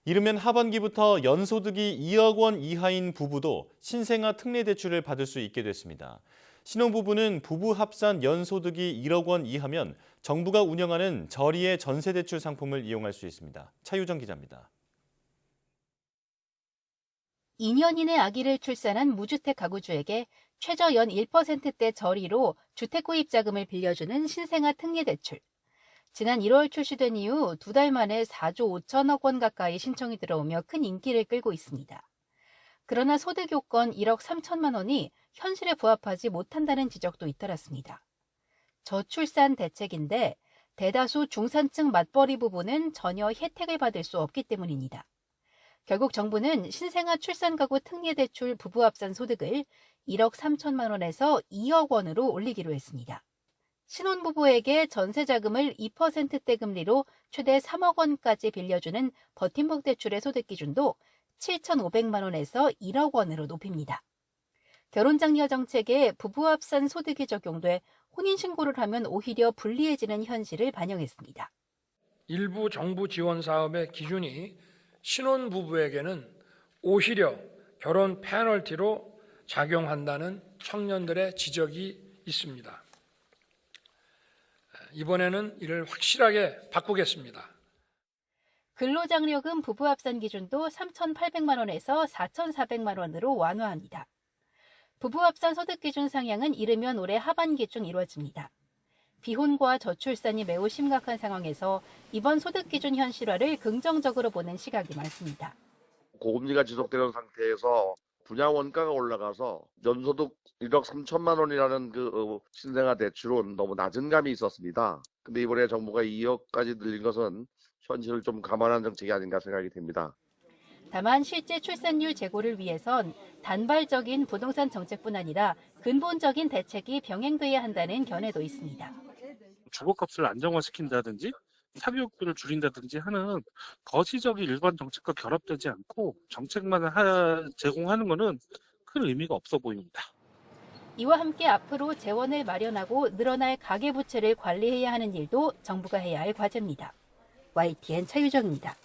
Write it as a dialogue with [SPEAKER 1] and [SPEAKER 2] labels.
[SPEAKER 1] 이르면 하반기부터 연소득이 2억 원 이하인 부부도 신생아 특례대출을 받을 수 있게 됐습니다. 신혼부부는 부부 합산 연소득이 1억 원 이하면 정부가 운영하는 저리의 전세대출 상품을 이용할 수 있습니다. 차유정 기자입니다.
[SPEAKER 2] 2년 이내 아기를 출산한 무주택 가구주에게 최저 연 1%대 저리로 주택 구입 자금을 빌려주는 신생아 특례대출. 지난 1월 출시된 이후 2달 만에 4조 5천억 원 가까이 신청이 들어오며 큰 인기를 끌고 있습니다. 그러나 소득 요건 1억 3천만 원이 현실에 부합하지 못한다는 지적도 잇따랐습니다. 저출산 대책인데 대다수 중산층 맞벌이 부부는 전혀 혜택을 받을 수 없기 때문입니다. 결국 정부는 신생아 출산가구 특례대출 부부 합산 소득을 1억 3천만 원에서 2억 원으로 올리기로 했습니다. 신혼부부에게 전세자금을 2%대 금리로 최대 3억 원까지 빌려주는 버팀목 대출의 소득 기준도 7,500만 원에서 1억 원으로 높입니다. 결혼장려 정책에 부부 합산 소득이 적용돼 혼인신고를 하면 오히려 불리해지는 현실을 반영했습니다.
[SPEAKER 3] 일부 정부 지원 사업의 기준이 신혼부부에게는 오히려 결혼 페널티로 작용한다는 청년들의 지적이 있습니다. 이번에는 이를 확실하게 바꾸겠습니다.
[SPEAKER 2] 근로장려금 부부 합산 기준도 3,800만 원에서 4,400만 원으로 완화합니다. 부부 합산 소득 기준 상향은 이르면 올해 하반기 중 이루어집니다. 비혼과 저출산이 매우 심각한 상황에서 이번 소득 기준 현실화를 긍정적으로 보는 시각이 많습니다.
[SPEAKER 4] 고금리가 지속되는 상태에서 분양 원가가 올라가서 연소득 1억 3천만 원이라는 신생아 대출은 너무 낮은 감이 있었습니다. 근데 이번에 정부가 2억까지 늘린 것은 현실을 좀 감안한 정책이 아닌가 생각이 됩니다.
[SPEAKER 2] 다만 실제 출산율 제고를 위해선 단발적인 부동산 정책뿐 아니라 근본적인 대책이 병행돼야 한다는 견해도 있습니다.
[SPEAKER 5] 주거값을 안정화시킨다든지 사교육비를 줄인다든지 하는 거시적인 일반 정책과 결합되지 않고 정책만 제공하는 것은 큰 의미가 없어 보입니다.
[SPEAKER 2] 이와 함께 앞으로 재원을 마련하고 늘어날 가계부채를 관리해야 하는 일도 정부가 해야 할 과제입니다. YTN 차유정입니다.